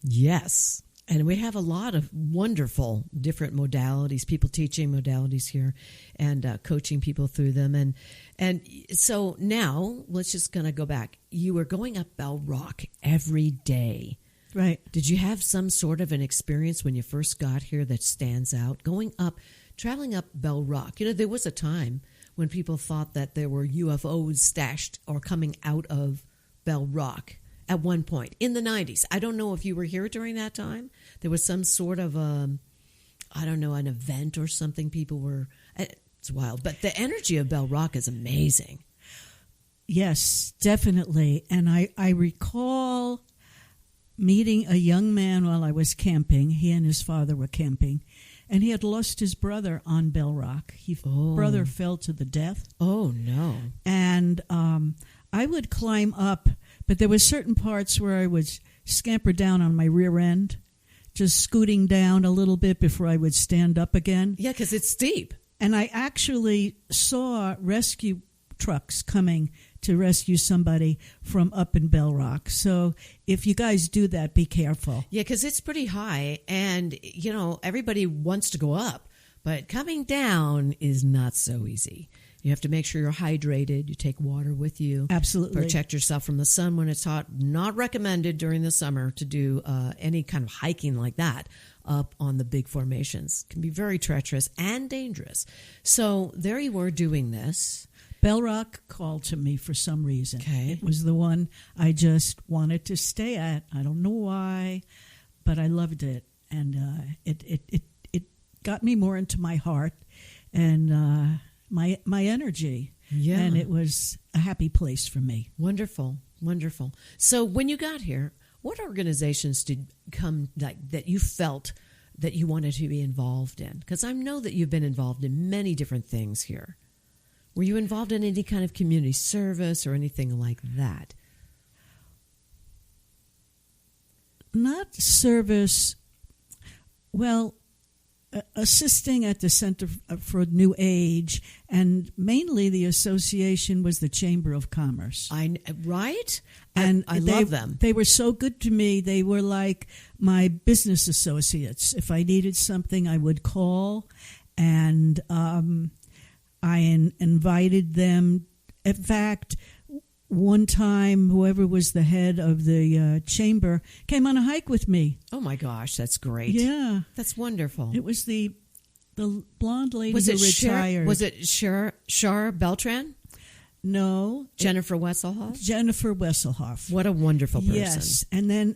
Yes. And we have a lot of wonderful different modalities, people teaching modalities here and coaching people through them. And so now let's just kind of go back. You were going up Bell Rock every day.
Right.
Did you have some sort of an experience when you first got here that stands out? Traveling up Bell Rock. There was a time when people thought that there were UFOs stashed or coming out of Bell Rock. At one point in the 90s. I don't know if you were here during that time. There was some sort of, an event or something. People were, it's wild. But the energy of Bell Rock is amazing.
Yes, definitely. And I recall meeting a young man while I was camping. He and his father were camping. And he had lost his brother on Bell Rock. His brother fell to the death.
Oh, no.
And I would climb up. But there were certain parts where I would scamper down on my rear end, just scooting down a little bit before I would stand up again.
Yeah, because it's steep.
And I actually saw rescue trucks coming to rescue somebody from up in Bell Rock. So if you guys do that, be careful.
Yeah, because it's pretty high. And, everybody wants to go up. But coming down is not so easy. You have to make sure you're hydrated. You take water with you.
Absolutely.
Protect yourself from the sun when it's hot. Not recommended during the summer to do any kind of hiking like that up on the big formations. It can be very treacherous and dangerous. So there you were doing this.
Bell Rock called to me for some reason.
Okay.
It was the one I just wanted to stay at. I don't know why, but I loved it. And it got me more into my heart and my energy.
Yeah.
And it was a happy place for me.
Wonderful, wonderful. So when you got here, what organizations did come that you felt that you wanted to be involved in? Because I know that you've been involved in many different things here. Were you involved in any kind of community service or anything like that?
Not service. Well, assisting at the Center for New Age, and mainly the association was the Chamber of Commerce.
Right?
And
I love them.
They were so good to me. They were like my business associates. If I needed something, I would call, and I invited them. In fact, one time, whoever was the head of the chamber came on a hike with me.
Oh my gosh, that's great.
Yeah,
that's wonderful.
it was the blonde lady
Was
who
it
retired.
Was it Shar Beltran?
No,
Jennifer Wesselhoff?
Jennifer Wesselhoff.
What a wonderful person.
Yes, and then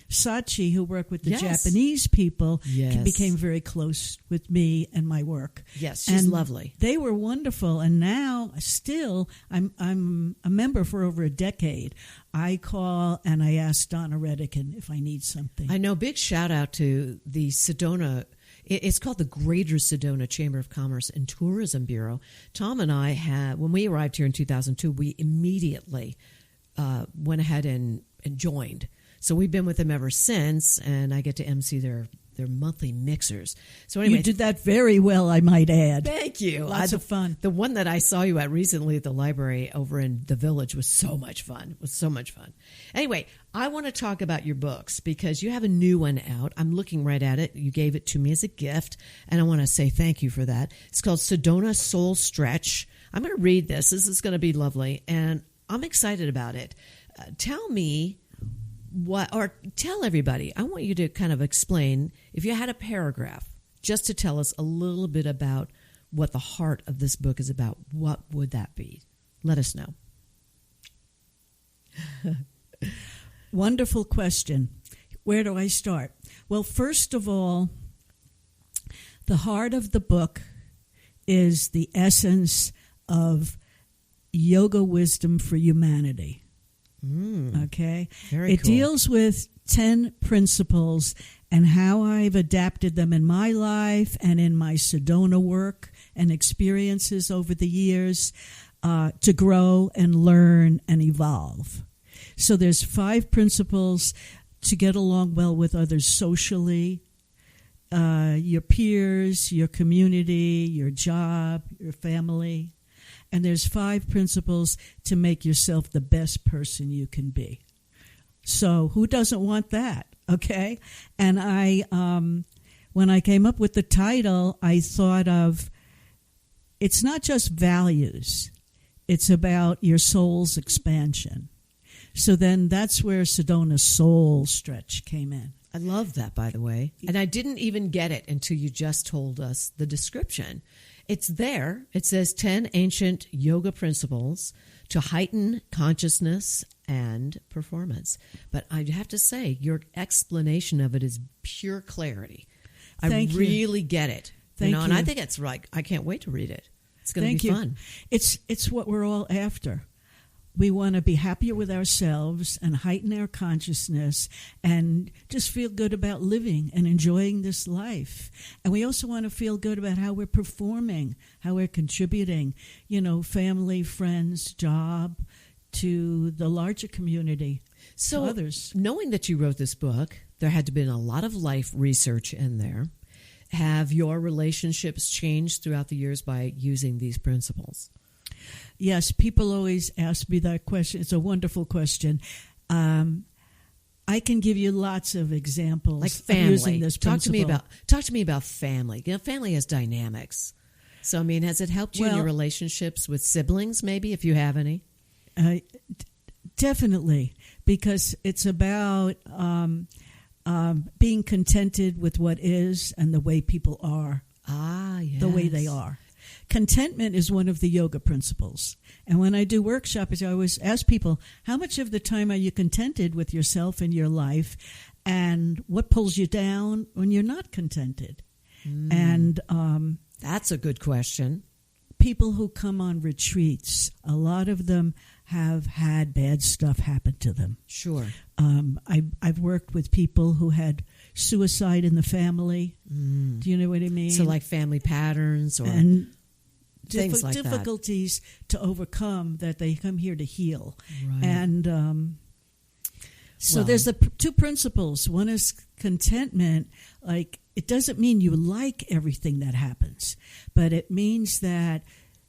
Sachi, who worked with the
Yes.
Japanese people,
Yes.
became very close with me and my work.
Yes, she's
And
lovely.
They were wonderful, and now still, I'm a member for over a decade. I call and I ask Donna Redican if I need something.
I know, big shout out to the Sedona. It's called the Greater Sedona Chamber of Commerce and Tourism Bureau. Tom and I had, when we arrived here in 2002, we immediately went ahead and joined. So we've been with them ever since, and I get to MC their monthly mixers. So anyway,
You did that very well, I might add.
thank you.
Lots of fun.
The one that I saw you at recently at the library over in the Village was so much fun. It was so much fun. Anyway, I want to talk about your books because you have a new one out. I'm looking right at it. You gave it to me as a gift, and I want to say thank you for that. It's called Sedona Soul Stretch. I'm going to read this. This is going to be lovely, and I'm excited about it. Tell me tell everybody. I want you to kind of explain, if you had a paragraph, just to tell us a little bit about what the heart of this book is about. What would that be? Let us know.
Wonderful question. Where do I start? Well, first of all, the heart of the book is the essence of yoga wisdom for humanity. Okay?
Very
cool.
cool.
Deals with 10 principles and how I've adapted them in my life and in my Sedona work and experiences over the years to grow and learn and evolve. So there's 5 principles to get along well with others socially, your peers, your community, your job, your family. And there's 5 principles to make yourself the best person you can be. So who doesn't want that? Okay. And I, when I came up with the title, I thought of, it's not just values. It's about your soul's expansion. So then that's where Sedona Soul Stretch came in.
I love that, by the way. And I didn't even get it until you just told us the description. It's there. It says 10 ancient yoga principles to heighten consciousness and performance. But I have to say, your explanation of it is pure clarity.
Thank you.
Really get it.
Thank
And
you.
I think it's like, I can't wait to read it. It's going to
Thank
be
you.
fun.
It's what we're all after. We want to be happier with ourselves and heighten our consciousness and just feel good about living and enjoying this life. And we also want to feel good about how we're performing, how we're contributing, family, friends, job, to the larger community,
So,
to others.
knowing that you wrote this book, there had to been a lot of life research in there. Have your relationships changed throughout the years by using these principles?
Yes, people always ask me that question. It's a wonderful question. I can give you lots of examples
Like
of
family.
using this
Talk
principle.
to me about family. Family has dynamics. So, has it helped you in your relationships with siblings, maybe, if you have any?
Definitely, because it's about being contented with what is and the way people are,
Yes.
the way they are. Contentment is one of the yoga principles. And when I do workshops, I always ask people, how much of the time are you contented with yourself and your life? And what pulls you down when you're not contented? And
That's a good question.
people who come on retreats, a lot of them have had bad stuff happen to them.
Sure.
I've worked with people who had suicide in the family. Do you know what I mean?
So like family patterns or
and
things like
difficulties to overcome that they come here to heal.
Right.
And so
Well-
there's the 2 principles. One is contentment. Like, it doesn't mean you like everything that happens, but it means that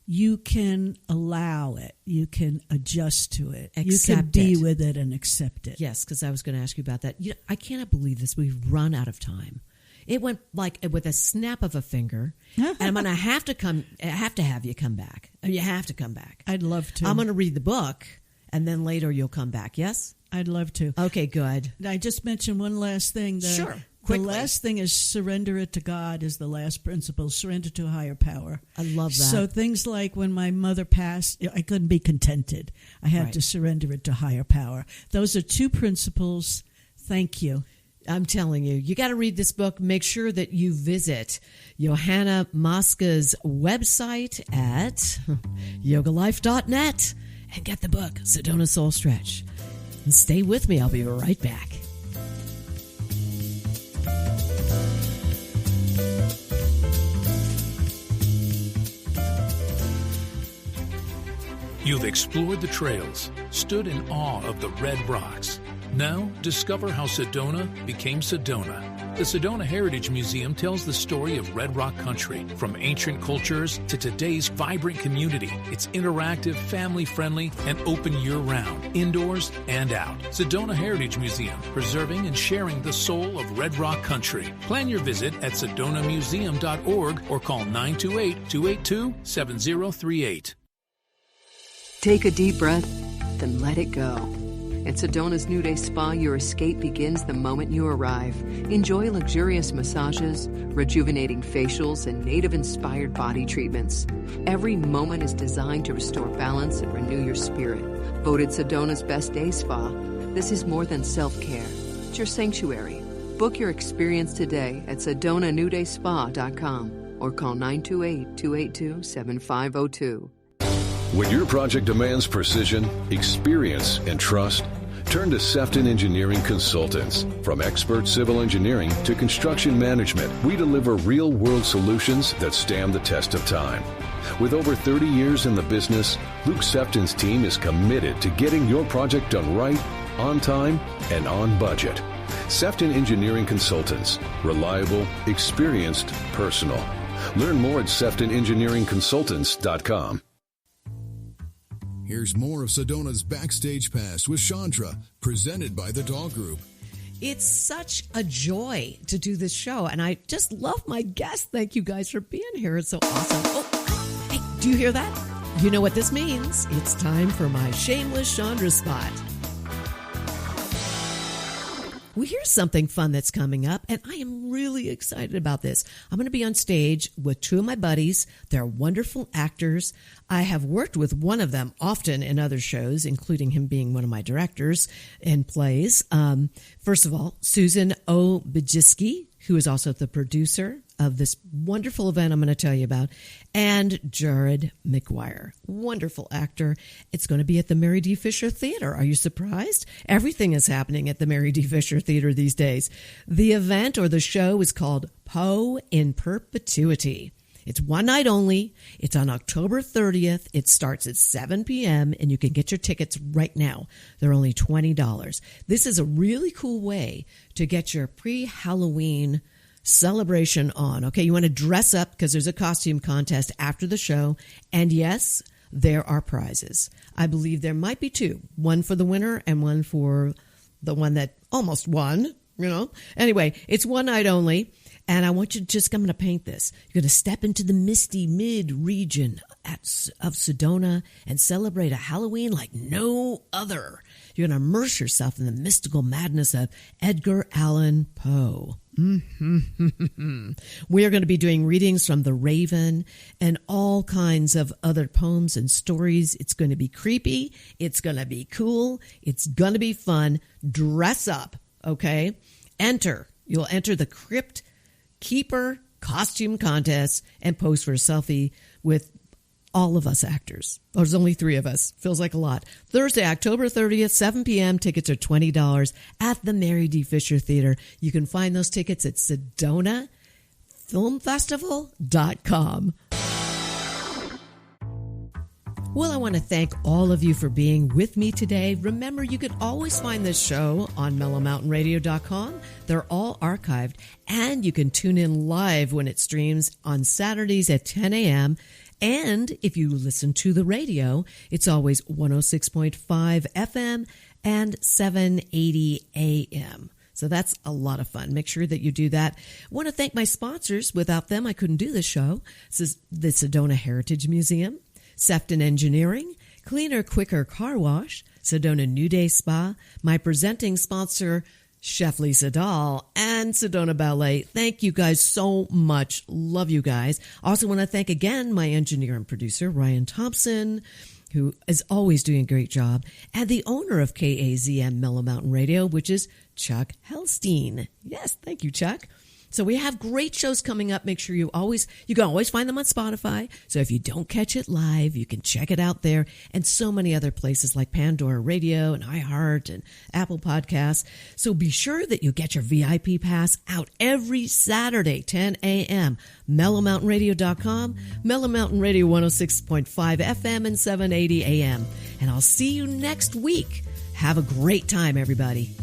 you can allow it. You can adjust to it. You can
Accept
be
it.
with it and accept it.
Yes, because I was going to ask you about that. I cannot believe this. We've run out of time. It went like with a snap of a finger, and I'm going to have to have you come back. You have to come back.
I'd love to.
I'm going to read the book, and then later you'll come back, yes?
I'd love to.
Okay, good.
I just mentioned one last thing.
Sure.
The
Quickly.
last thing is surrender it to God is the last principle. Surrender to a higher power.
I love that.
So things like when my mother passed, I couldn't be contented. I had to surrender it to higher power. Those are two principles. Thank you.
I'm telling you, you got to read this book. Make sure that you visit Johanna Mosca's website at yogalife.net and get the book, Sedona Soul Stretch. And stay with me. I'll be right back.
You've explored the trails, stood in awe of the red rocks. Now, discover how Sedona became Sedona. The Sedona Heritage Museum tells the story of Red Rock country, from ancient cultures to today's vibrant community. It's interactive, family-friendly, and open year-round, indoors and out. Sedona Heritage Museum, preserving and sharing the soul of Red Rock country. Plan your visit at sedonamuseum.org or call 928-282-7038.
Take a deep breath, then let it go. At Sedona's New Day Spa, your escape begins the moment you arrive. Enjoy luxurious massages, rejuvenating facials, and native-inspired body treatments. Every moment is designed to restore balance and renew your spirit. Voted Sedona's Best Day Spa, this is more than self-care. It's your sanctuary. Book your experience today at SedonaNewDaySpa.com or call 928-282-7502.
When your project demands precision, experience, and trust, turn to Sefton Engineering Consultants. From expert civil engineering to construction management, we deliver real-world solutions that stand the test of time. With over 30 years in the business, Luke Sefton's team is committed to getting your project done right, on time, and on budget. Sefton Engineering Consultants. Reliable, experienced, personal. Learn more at SeftonEngineeringConsultants.com. Here's more of Sedona's Backstage Pass with Chandra, presented by the Doll Group.
It's such a joy to do this show, and I just love my guests. Thank you guys for being here. It's so awesome. Oh, hey, do you hear that? You know what this means. It's time for my shameless Chandra spot. Well, here's something fun that's coming up, and I am really excited about this. I'm going to be on stage with two of my buddies. They're wonderful actors. I have worked with one of them often in other shows, including him being one of my directors in plays. First of all, Susan O. Bajiski, who is also the producer of this wonderful event I'm going to tell you about, and Jared McGuire, wonderful actor. It's going to be at the Mary D. Fisher Theater. Are you surprised? Everything is happening at the Mary D. Fisher Theater these days. The event or the show is called Poe in Perpetuity. It's one night only. It's on October 30th. It starts at 7 p.m., and you can get your tickets right now. They're only $20. This is a really cool way to get your pre-Halloween celebration on. Okay, you want to dress up because there's a costume contest after the show. And yes, there are prizes. I believe there might be two. One for the winner and one for the one that almost won, you know. Anyway, it's one night only. And I want you to just, I'm going to paint this. You're going to step into the misty mid-region of Sedona and celebrate a Halloween like no other. You're going to immerse yourself in the mystical madness of Edgar Allan Poe. We are going to be doing readings from The Raven and all kinds of other poems and stories. It's going to be creepy. It's going to be cool. It's going to be fun. Dress up, okay? You'll enter the Crypt Keeper costume contest and pose for a selfie with all of us actors. Oh, there's only three of us. Feels like a lot. Thursday, October 30th, 7 p.m. Tickets are $20 at the Mary D. Fisher Theater. You can find those tickets at SedonaFilmFestival.com. Well, I want to thank all of you for being with me today. Remember, you can always find this show on mellowmountainradio.com. They're all archived, and you can tune in live when it streams on Saturdays at 10 a.m., and if you listen to the radio, it's always 106.5 FM and 780 AM. So that's a lot of fun. Make sure that you do that. I want to thank my sponsors. Without them, I couldn't do this show. This is the Sedona Heritage Museum, Sefton Engineering, Cleaner Quicker Car Wash, Sedona New Day Spa, my presenting sponsor, Chef Lisa Dahl, and Sedona Ballet. Thank you guys so much. Love you guys. Also want to thank again my engineer and producer, Ryan Thompson, who is always doing a great job, and the owner of KAZM Mellow Mountain Radio, which is Chuck Helstein. Yes, thank you, Chuck. So we have great shows coming up. Make sure you can always find them on Spotify. So if you don't catch it live, you can check it out there, and so many other places like Pandora Radio and iHeart and Apple Podcasts. So be sure that you get your VIP pass out every Saturday, 10 a.m. MellowMountainRadio.com, Mellow Mountain Radio 106.5 FM and 780 AM. And I'll see you next week. Have a great time, everybody.